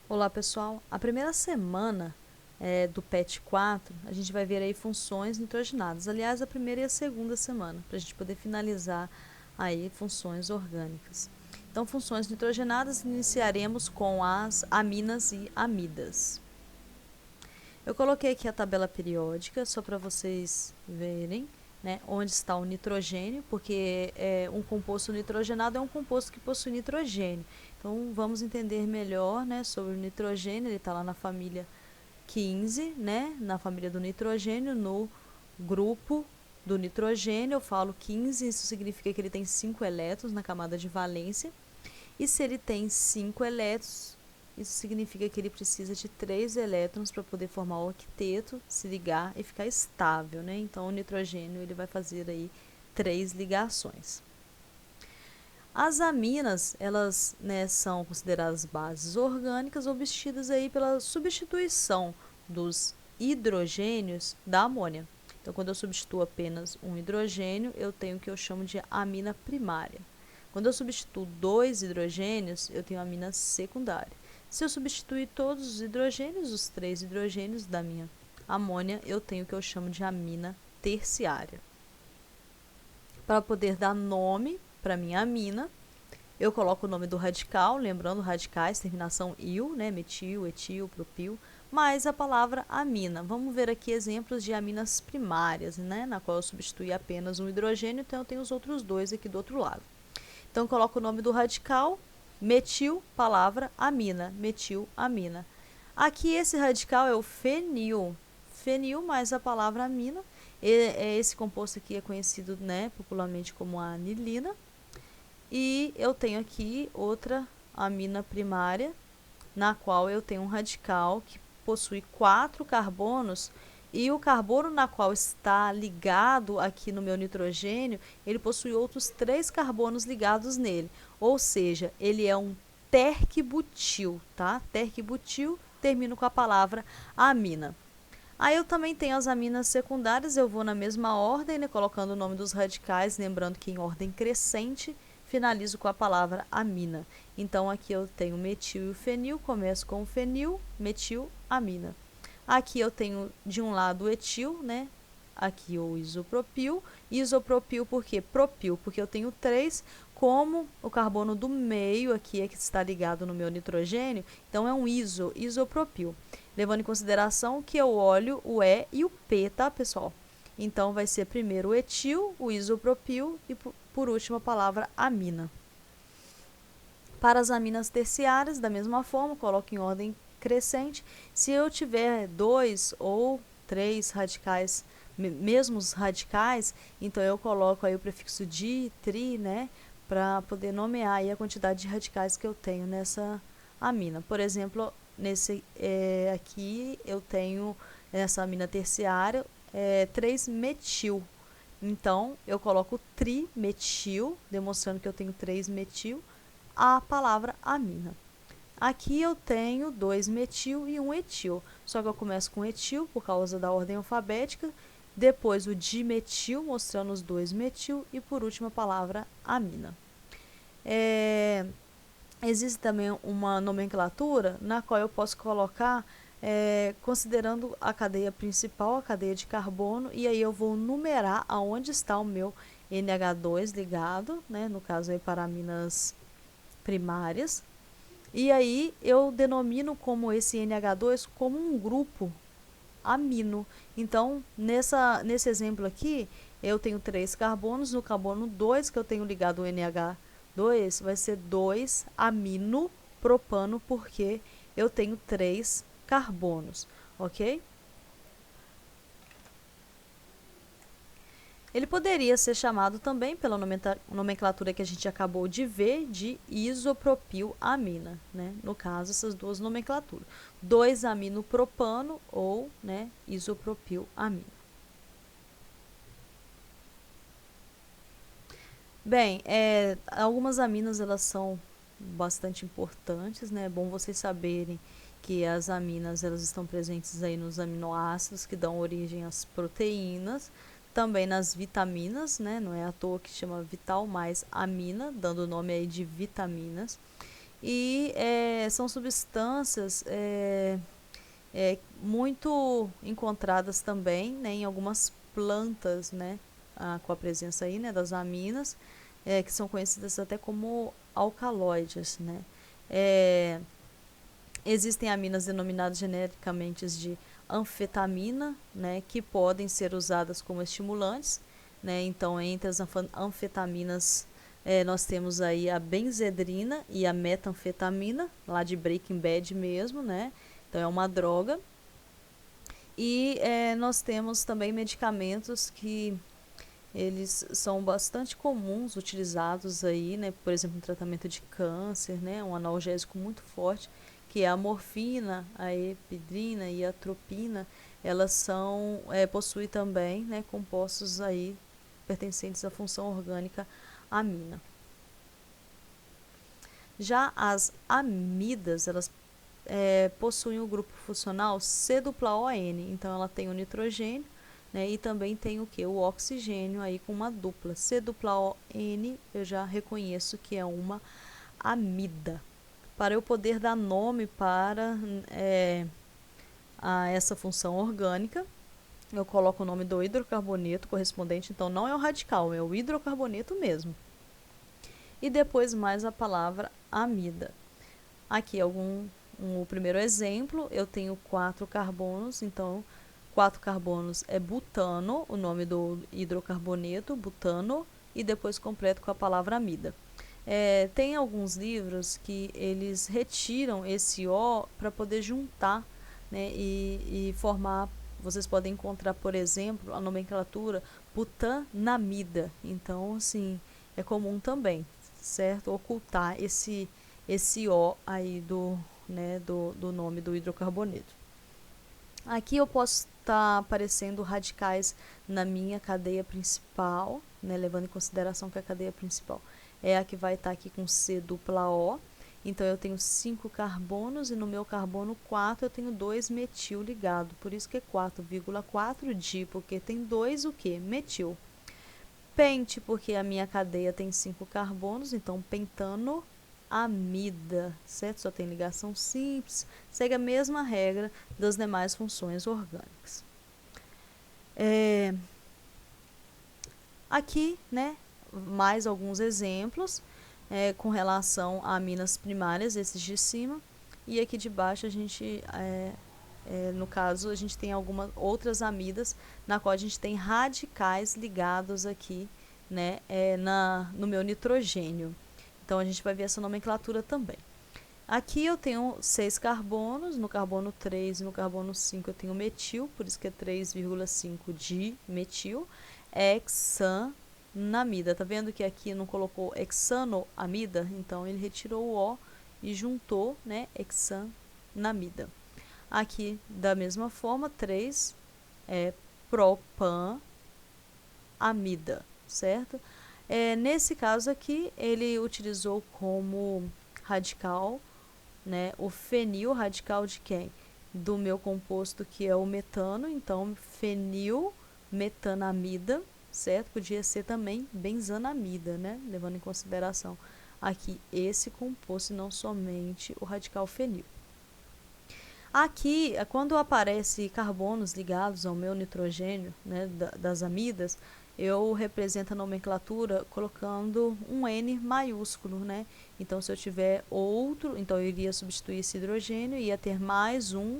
Olá pessoal, a primeira semana do PET 4 a gente vai ver aí funções nitrogenadas, aliás a primeira e a segunda semana, para a gente poder finalizar aí funções orgânicas. Então funções nitrogenadas iniciaremos com as aminas e amidas. Eu coloquei aqui a tabela periódica só para vocês verem, né, onde está o nitrogênio, porque um composto nitrogenado é um composto que possui nitrogênio. Então vamos entender melhor, né, sobre o nitrogênio. Ele está lá na família 15, né, na família do nitrogênio, no grupo do nitrogênio. Eu falo 15, isso significa que ele tem 5 elétrons na camada de valência. E se ele tem 5 elétrons, isso significa que ele precisa de 3 elétrons para poder formar o octeto, se ligar e ficar estável, né? Então o nitrogênio ele vai fazer aí 3 ligações. As aminas, elas, né, são consideradas bases orgânicas obtidas aí pela substituição dos hidrogênios da amônia. Então, quando eu substituo apenas um hidrogênio, eu tenho o que eu chamo de amina primária. Quando eu substituo 2 hidrogênios, eu tenho amina secundária. Se eu substituir todos os hidrogênios, os 3 hidrogênios da minha amônia, eu tenho o que eu chamo de amina terciária. Para poder dar nome para minha amina, eu coloco o nome do radical, lembrando radicais, terminação -il, né, metil, etil, propil, mais a palavra amina. Vamos ver aqui exemplos de aminas primárias, né, na qual eu substituí apenas um hidrogênio, então eu tenho os outros dois aqui do outro lado. Então, coloco o nome do radical, metil, palavra, amina, metilamina. Aqui, esse radical é o fenil. Fenil mais a palavra amina. Esse composto aqui é conhecido, né, popularmente como a anilina. E eu tenho aqui outra amina primária, na qual eu tenho um radical que possui 4 carbonos, e o carbono na qual está ligado aqui no meu nitrogênio, ele possui outros 3 carbonos ligados nele. Ou seja, ele é um terquibutil, tá? Terquibutil, termino com a palavra amina. Aí eu também tenho as aminas secundárias, eu vou na mesma ordem, né, colocando o nome dos radicais, lembrando que em ordem crescente, finalizo com a palavra amina. Então, aqui eu tenho metil e fenil, começo com o fenil, metil, amina. Aqui eu tenho de um lado o etil, né? Aqui o isopropil. Isopropil por quê? Propil, porque eu tenho 3, como o carbono do meio aqui é que está ligado no meu nitrogênio, então é um isopropil. Levando em consideração que eu olho o E e o P, tá, pessoal? Então, vai ser primeiro o etil, o isopropil e, por último, a palavra amina. Para as aminas terciárias, da mesma forma, coloco em ordem crescente. Se eu tiver 2 ou 3 radicais, mesmos radicais, então eu coloco aí o prefixo di, tri, né, para poder nomear aí a quantidade de radicais que eu tenho nessa amina. Por exemplo, nesse aqui eu tenho nessa amina terciária 3-metil. Então, eu coloco trimetil, demonstrando que eu tenho 3-metil, a palavra amina. Aqui eu tenho 2-metil e 1-etil, só que eu começo com etil por causa da ordem alfabética, depois o dimetil, mostrando os 2-metil, e por último a palavra amina. Existe também uma nomenclatura na qual eu posso colocar considerando a cadeia principal, a cadeia de carbono, e aí eu vou numerar aonde está o meu NH2 ligado, né, no caso aí para aminas primárias, e aí eu denomino como esse NH2 como um grupo amino. Então, nesse exemplo aqui, eu tenho 3 carbonos, no carbono 2 que eu tenho ligado o NH2, vai ser 2-amino propano, porque eu tenho 3 carbonos, ok? Ele poderia ser chamado também, pela nomenclatura que a gente acabou de ver, de isopropilamina, né? No caso, essas duas nomenclaturas. 2-aminopropano ou, né, isopropilamina. Bem, algumas aminas elas são bastante importantes, né? É bom vocês saberem que as aminas elas estão presentes aí nos aminoácidos que dão origem às proteínas, também nas vitaminas, né? Não é à toa que chama vital mais amina, dando o nome aí de vitaminas. e são substâncias muito encontradas também, né, em algumas plantas, né, com a presença aí, né, das aminas, que são conhecidas até como alcaloides, né. É, Existem aminas denominadas genericamente de anfetamina, né, que podem ser usadas como estimulantes, né. Então, entre as anfetaminas, nós temos aí a benzedrina e a metanfetamina, lá de Breaking Bad mesmo, né. Então, é uma droga. E nós temos também medicamentos que eles são bastante comuns, utilizados aí, né, por exemplo, no tratamento de câncer, né, um analgésico muito forte, que é a morfina, a epidrina e a atropina. Elas possuem também, né, compostos aí pertencentes à função orgânica amina. Já as amidas, elas possuem o grupo funcional C-ON, então ela tem o nitrogênio, né, e também tem o que? O oxigênio aí com uma dupla. C-ON eu já reconheço que é uma amida. Para eu poder dar nome para a essa função orgânica, eu coloco o nome do hidrocarboneto correspondente, então não é o radical, é o hidrocarboneto mesmo. E depois mais a palavra amida. Aqui o primeiro exemplo, eu tenho 4 carbonos, então 4 carbonos é butano, o nome do hidrocarboneto, butano, e depois completo com a palavra amida. Tem alguns livros que eles retiram esse O para poder juntar, né, e formar. Vocês podem encontrar, por exemplo, a nomenclatura butanamida. Então, assim, é comum também, certo? Ocultar esse O aí do nome do hidrocarboneto. Aqui eu posso estar aparecendo radicais na minha cadeia principal, né, levando em consideração que a cadeia principal é a que vai estar aqui com C-O. Então, eu tenho 5 carbonos e no meu carbono 4 eu tenho 2 metil ligado. Por isso que é 4,4 di, porque tem 2 o que? Metil. Pente, porque a minha cadeia tem 5 carbonos, então pentano amida, certo? Só tem ligação simples, segue a mesma regra das demais funções orgânicas. Aqui, né, mais alguns exemplos com relação a aminas primárias, esses de cima, e aqui de baixo a gente, no caso, a gente tem algumas outras amidas, na qual a gente tem radicais ligados aqui, né, no meu nitrogênio. Então, a gente vai ver essa nomenclatura também. Aqui eu tenho 6 carbonos, no carbono 3 e no carbono 5 eu tenho metil, por isso que é 3,5 de metil, hexanamida. Tá vendo que aqui não colocou hexanoamida? Então ele retirou o O e juntou, né, hexanamida. Aqui, da mesma forma, 3 é propanamida, certo? Nesse caso aqui, ele utilizou como radical, né, o fenil, radical de quem? Do meu composto que é o metano, então fenil metanamida, certo? Podia ser também benzanamida, né, levando em consideração aqui esse composto e não somente o radical fenil. Aqui, quando aparece carbonos ligados ao meu nitrogênio, né, das amidas, eu represento a nomenclatura colocando um N maiúsculo, né? Então, se eu tiver outro, então eu iria substituir esse hidrogênio e ia ter mais um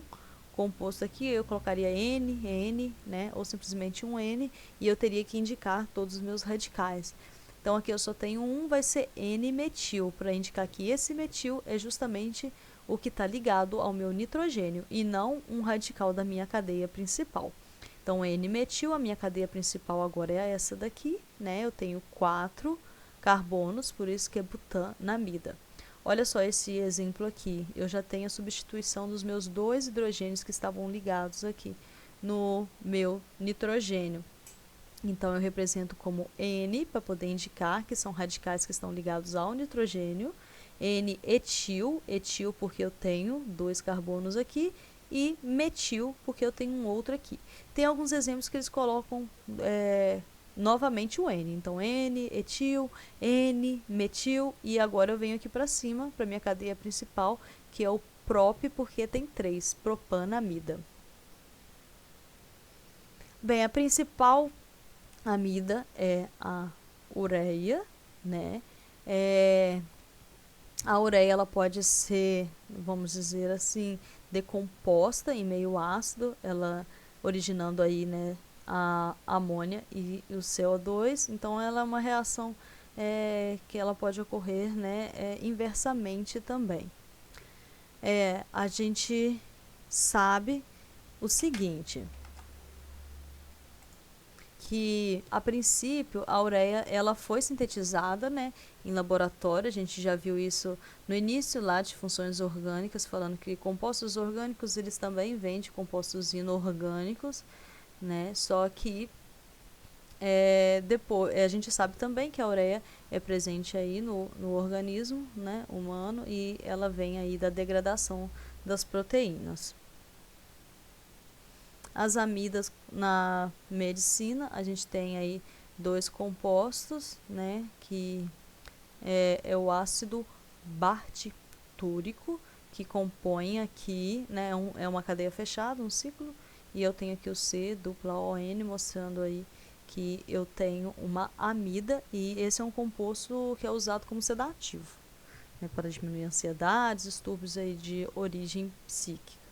composto aqui, eu colocaria N, né? Ou simplesmente um N, e eu teria que indicar todos os meus radicais. Então, aqui eu só tenho um, vai ser N-metil, para indicar que esse metil é justamente o que está ligado ao meu nitrogênio, e não um radical da minha cadeia principal. Então, N-metil, a minha cadeia principal agora é essa daqui, né? Eu tenho 4 carbonos, por isso que é butanamida. Olha só esse exemplo aqui. Eu já tenho a substituição dos meus 2 hidrogênios que estavam ligados aqui no meu nitrogênio. Então, eu represento como N, para poder indicar que são radicais que estão ligados ao nitrogênio. N-etil, etil porque eu tenho 2 carbonos aqui, e metil porque eu tenho um outro aqui. Tem alguns exemplos que eles colocam novamente o N. Então, N, etil, N, metil, e agora eu venho aqui para cima, para minha cadeia principal, que é o prop, porque tem 3, propanamida. Bem, a principal amida é a ureia, né? A ureia ela pode ser, vamos dizer assim, decomposta em meio ácido, ela originando aí, né, a amônia e o CO2. Então, ela é uma reação que ela pode ocorrer, né, inversamente também. A gente sabe o seguinte, que a princípio a ureia ela foi sintetizada, né, em laboratório. A gente já viu isso no início lá de funções orgânicas, falando que compostos orgânicos eles também vêm de compostos inorgânicos, né, só que depois a gente sabe também que a ureia é presente aí no organismo, né, humano, e ela vem aí da degradação das proteínas. As amidas na medicina, a gente tem aí 2 compostos, né, que é o ácido barbitúrico, que compõe aqui, né, é uma cadeia fechada, um ciclo, e eu tenho aqui o C, dupla ON, mostrando aí que eu tenho uma amida, e esse é um composto que é usado como sedativo, né, para diminuir ansiedades, distúrbios aí de origem psíquica.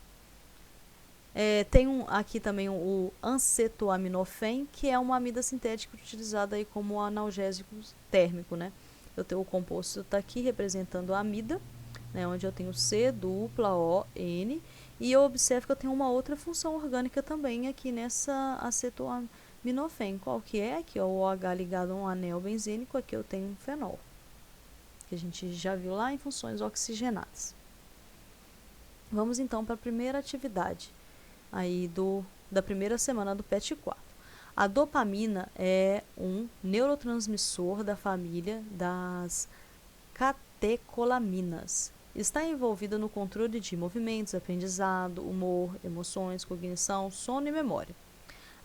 Tem aqui também o acetoaminofen, que é uma amida sintética utilizada aí como analgésico térmico, né? Eu tenho o composto está aqui representando a amida, né, onde eu tenho C, dupla, O, N, e eu observo que eu tenho uma outra função orgânica também aqui nessa acetoaminofen. Qual que é? Aqui, ó, o OH ligado a um anel benzênico, aqui eu tenho um fenol, que a gente já viu lá em funções oxigenadas. Vamos então para a primeira atividade aí da primeira semana do PET 4. A dopamina é um neurotransmissor da família das catecolaminas. Está envolvida no controle de movimentos, aprendizado, humor, emoções, cognição, sono e memória.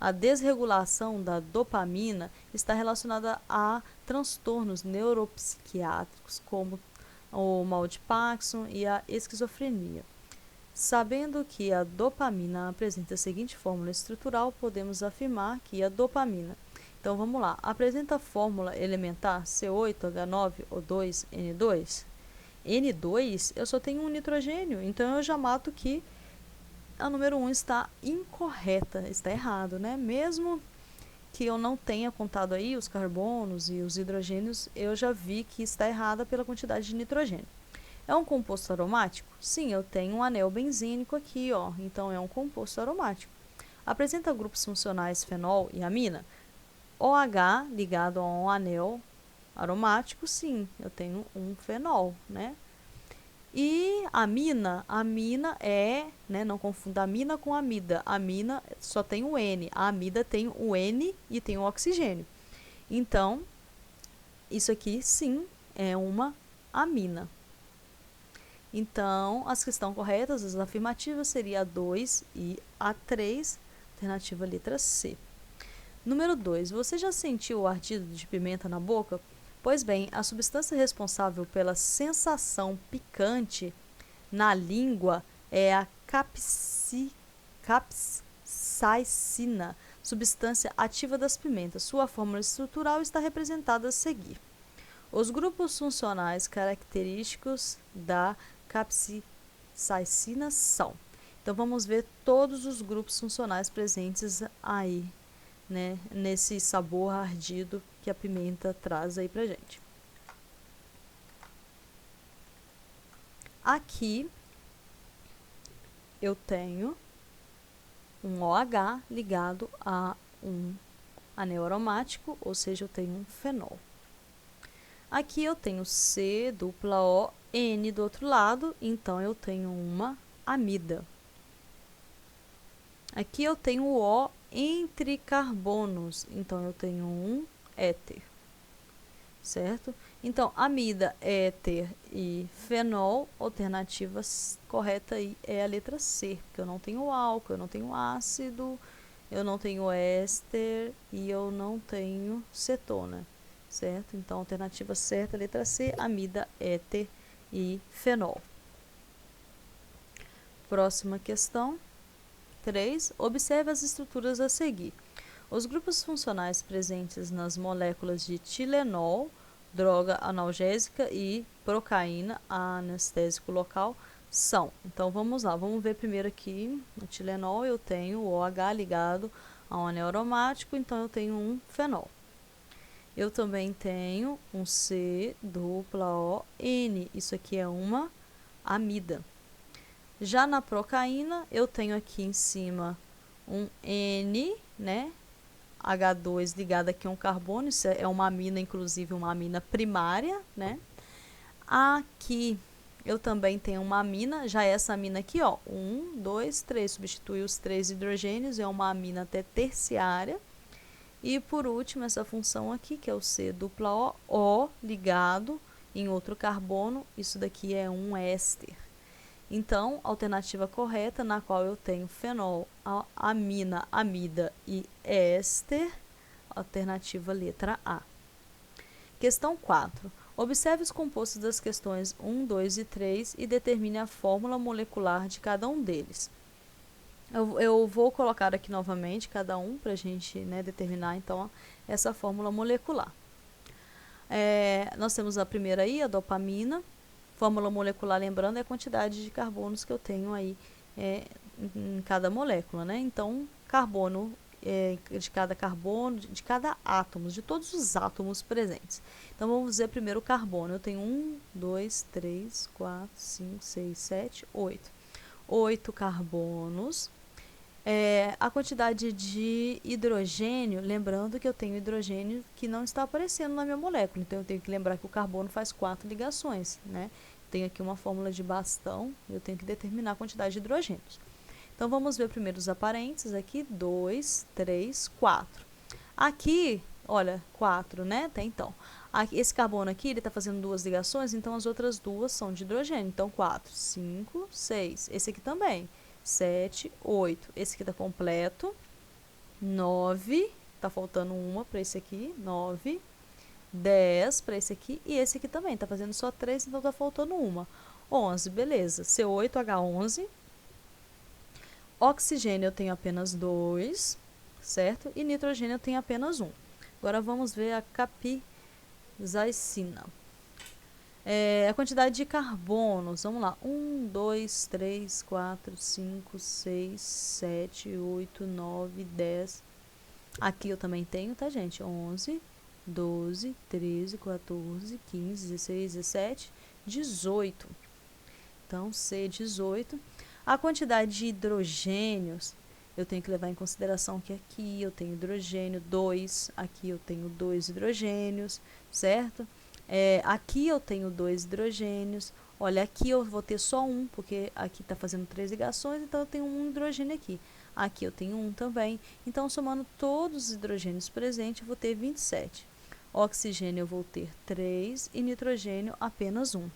A desregulação da dopamina está relacionada a transtornos neuropsiquiátricos, como o mal de Parkinson e a esquizofrenia. Sabendo que a dopamina apresenta a seguinte fórmula estrutural, podemos afirmar que a dopamina, então vamos lá, apresenta a fórmula elementar C8H9O2 N2. N2, eu só tenho um nitrogênio, então eu já mato que a número 1 está incorreta, está errado, né? Mesmo que eu não tenha contado aí os carbonos e os hidrogênios, eu já vi que está errada pela quantidade de nitrogênio. É um composto aromático? Sim, eu tenho um anel benzênico aqui, ó, então é um composto aromático. Apresenta grupos funcionais fenol e amina? OH ligado a um anel aromático, sim, eu tenho um fenol, né? E amina é, né, não confunda amina com amida. Amina só tem o N, a amida tem o N e tem o oxigênio. Então, isso aqui sim é uma amina. Então, as que estão corretas, as afirmativas, seria a 2 e a 3, alternativa letra C. Número 2. Você já sentiu o ardido de pimenta na boca? Pois bem, a substância responsável pela sensação picante na língua é a capsaicina, substância ativa das pimentas. Sua fórmula estrutural está representada a seguir. Os grupos funcionais característicos da capsaicina são. Então, vamos ver todos os grupos funcionais presentes aí, né, nesse sabor ardido que a pimenta traz aí pra gente. Aqui eu tenho um OH ligado a um anel aromático, ou seja, eu tenho um fenol. Aqui eu tenho C, dupla O, N do outro lado, então eu tenho uma amida. Aqui eu tenho o O entre carbonos, então eu tenho um éter, certo? Então, amida, éter e fenol, alternativa correta aí é a letra C, porque eu não tenho álcool, eu não tenho ácido, eu não tenho éster e eu não tenho cetona, certo? Então, a alternativa certa, letra C, amida, éter e fenol. Próxima questão. 3. Observe as estruturas a seguir. Os grupos funcionais presentes nas moléculas de Tilenol, droga analgésica, e procaína, anestésico local, são. Então, vamos lá. Vamos ver primeiro aqui. No Tilenol, eu tenho o OH ligado a um anel aromático, então eu tenho um fenol. Eu também tenho um C dupla O N. Isso aqui é uma amida. Já na procaína, eu tenho aqui em cima um N, né? H2 ligado aqui a um carbono, isso é uma amina, inclusive uma amina primária, né? Aqui eu também tenho uma amina, já essa amina aqui, ó, 1, 2, 3, substitui os 3 hidrogênios, é uma amina até terciária. E por último, essa função aqui, que é o C dupla O, O ligado em outro carbono, isso daqui é um éster. Então, a alternativa correta, na qual eu tenho fenol, amina, amida e éster, alternativa letra A. Questão 4. Observe os compostos das questões 1, 2 e 3 e determine a fórmula molecular de cada um deles. Eu vou colocar aqui novamente cada um para a gente, né, determinar então essa fórmula molecular. Nós temos a primeira aí, a dopamina. Fórmula molecular, lembrando, é a quantidade de carbonos que eu tenho aí em cada molécula, né? Então, carbono de cada carbono, de cada átomo, de todos os átomos presentes. Então, vamos ver primeiro o carbono. Eu tenho 1, 2, 3, 4, 5, 6, 7, 8. 8 carbonos. A quantidade de hidrogênio, lembrando que eu tenho hidrogênio que não está aparecendo na minha molécula, então eu tenho que lembrar que o carbono faz 4 ligações, né? Tenho aqui uma fórmula de bastão, eu tenho que determinar a quantidade de hidrogênios. Então, vamos ver primeiro os aparentes aqui, 2, 3, 4. Aqui, olha, 4, né? Então, esse carbono aqui, ele está fazendo 2 ligações, então as outras 2 são de hidrogênio. Então, 4, 5, 6. Esse aqui também. 7, 8. Esse aqui está completo. 9. Está faltando uma para esse aqui. 9. 10 para esse aqui. E esse aqui também. Está fazendo só 3, então está faltando uma. 11, beleza. C8H11. Oxigênio eu tenho apenas 2, certo? E nitrogênio eu tenho apenas 1. Agora vamos ver a capsaicina. A quantidade de carbonos, vamos lá, 1, 2, 3, 4, 5, 6, 7, 8, 9, 10. Aqui eu também tenho, tá, gente? 11, 12, 13, 14, 15, 16, 17, 18. Então, C18. A quantidade de hidrogênios, eu tenho que levar em consideração que aqui eu tenho hidrogênio 2, aqui eu tenho 2 hidrogênios, certo? Aqui eu tenho 2 hidrogênios. Olha, aqui eu vou ter só um, porque aqui está fazendo 3 ligações, então eu tenho um hidrogênio aqui. Aqui eu tenho um também. Então, somando todos os hidrogênios presentes, eu vou ter 27. Oxigênio eu vou ter 3 e nitrogênio apenas 1.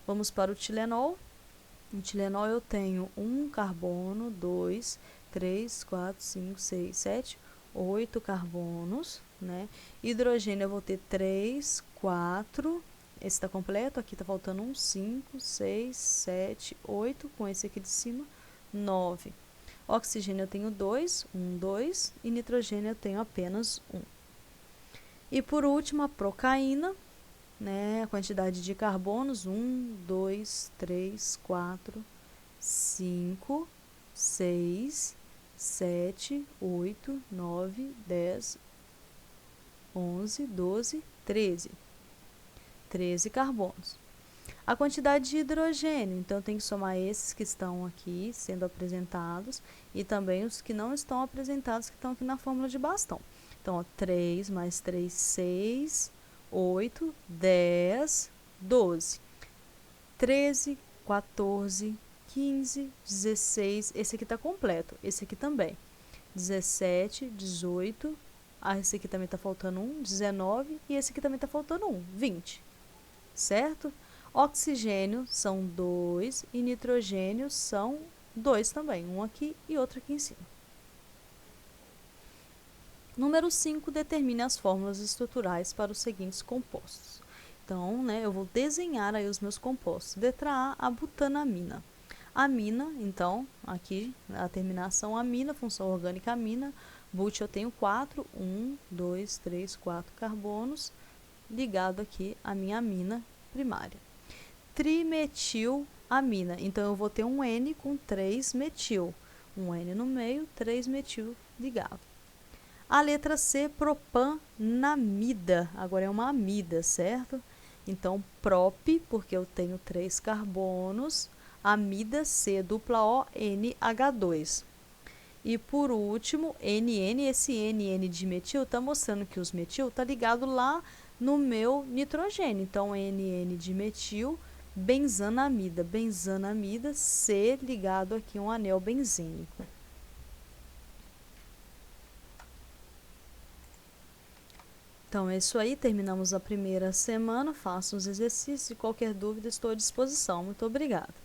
Vamos para o Tilenol. No Tilenol eu tenho 1 carbono, 2, 3, 4, 5, 6, 7, 8 carbonos, né? Hidrogênio eu vou ter 3, 4, esse está completo, aqui está faltando 1, 5, 6, 7, 8, com esse aqui de cima, 9. Oxigênio eu tenho 2, 1, 2, e nitrogênio eu tenho apenas 1. E por último, a procaína, né? A quantidade de carbonos, 1, 2, 3, 4, 5, 6, 7, 8, 9, 10, 11, 12, 13. 13 carbonos. A quantidade de hidrogênio, então eu tenho que somar esses que estão aqui sendo apresentados e também os que não estão apresentados, que estão aqui na fórmula de bastão. Então, ó, 3 mais 3, 6, 8, 10, 12, 13, 14, 15, 16, esse aqui está completo, esse aqui também, 17, 18, esse aqui também está faltando 1, 19 e esse aqui também está faltando 1, 20, certo? Oxigênio são 2 e nitrogênio são 2 também, um aqui e outro aqui em cima. Número 5, determine as fórmulas estruturais para os seguintes compostos. Então, né, eu vou desenhar aí os meus compostos. Letra A, a butanamina. Amina, então, aqui a terminação amina, função orgânica amina. But eu tenho 4, 1, 2, 3, 4 carbonos, ligado aqui à minha amina primária. Trimetilamina, então eu vou ter um N com 3 metil. Um N no meio, 3 metil ligado. A letra C, propanamida. Agora é uma amida, certo? Então, prop, porque eu tenho 3 carbonos, amida C, dupla O, NH2. E por último, NN, esse NN de metil está mostrando que os metil está ligado lá no meu nitrogênio. Então, NN de metil, benzanamida. Benzanamida, C ligado aqui a um anel benzênico. Então, é isso aí. Terminamos a primeira semana. Façam os exercícios e qualquer dúvida estou à disposição. Muito obrigada.